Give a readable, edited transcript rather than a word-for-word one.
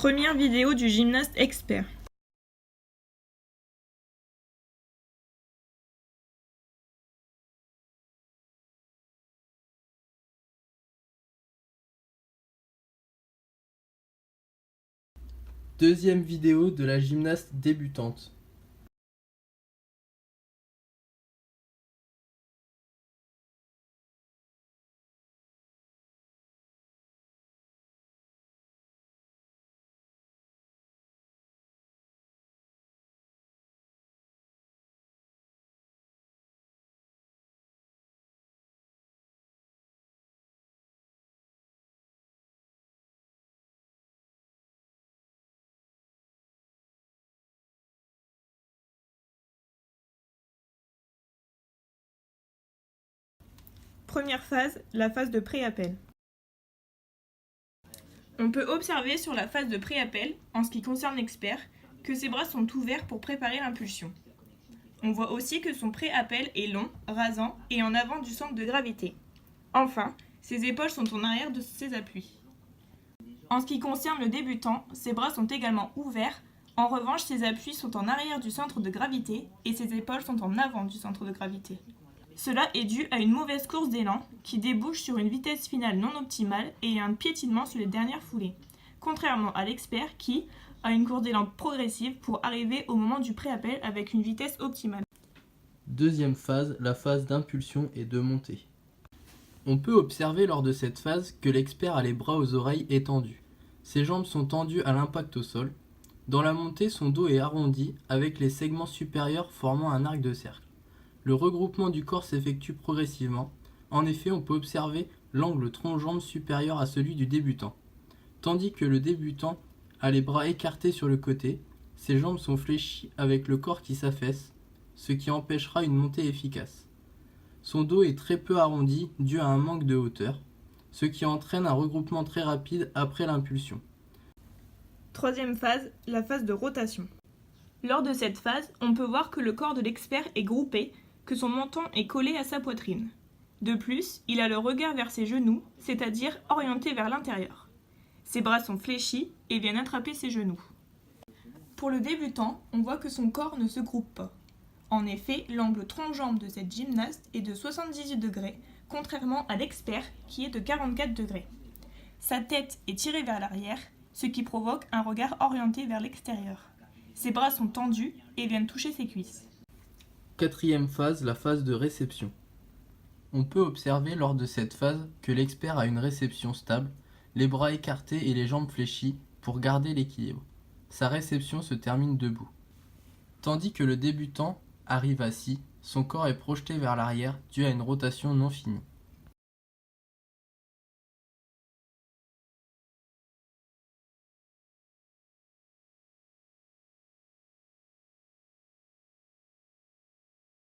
Première vidéo du gymnaste expert. Deuxième vidéo de la gymnaste débutante. Première phase, la phase de pré-appel. On peut observer sur la phase de pré-appel, en ce qui concerne l'expert, que ses bras sont ouverts pour préparer l'impulsion. On voit aussi que son pré-appel est long, rasant et en avant du centre de gravité. Enfin, ses épaules sont en arrière de ses appuis. En ce qui concerne le débutant, ses bras sont également ouverts. En revanche, ses appuis sont en arrière du centre de gravité et ses épaules sont en avant du centre de gravité. Cela est dû à une mauvaise course d'élan qui débouche sur une vitesse finale non optimale et un piétinement sur les dernières foulées, contrairement à l'expert qui a une course d'élan progressive pour arriver au moment du pré-appel avec une vitesse optimale. Deuxième phase, la phase d'impulsion et de montée. On peut observer lors de cette phase que l'expert a les bras aux oreilles étendus. Ses jambes sont tendues à l'impact au sol. Dans la montée, son dos est arrondi avec les segments supérieurs formant un arc de cercle. Le regroupement du corps s'effectue progressivement. En effet, on peut observer l'angle tronc-jambe supérieur à celui du débutant. Tandis que le débutant a les bras écartés sur le côté, ses jambes sont fléchies avec le corps qui s'affaisse, ce qui empêchera une montée efficace. Son dos est très peu arrondi dû à un manque de hauteur, ce qui entraîne un regroupement très rapide après l'impulsion. Troisième phase, la phase de rotation. Lors de cette phase, on peut voir que le corps de l'expert est groupé, que son menton est collé à sa poitrine. De plus, il a le regard vers ses genoux, c'est-à-dire orienté vers l'intérieur. Ses bras sont fléchis et viennent attraper ses genoux. Pour le débutant, on voit que son corps ne se groupe pas. En effet, l'angle tronc-jambe de cette gymnaste est de 78 degrés, contrairement à l'expert qui est de 44 degrés. Sa tête est tirée vers l'arrière, ce qui provoque un regard orienté vers l'extérieur. Ses bras sont tendus et viennent toucher ses cuisses. Quatrième phase, la phase de réception. On peut observer lors de cette phase que l'expert a une réception stable, les bras écartés et les jambes fléchies pour garder l'équilibre. Sa réception se termine debout. Tandis que le débutant arrive assis, son corps est projeté vers l'arrière dû à une rotation non finie.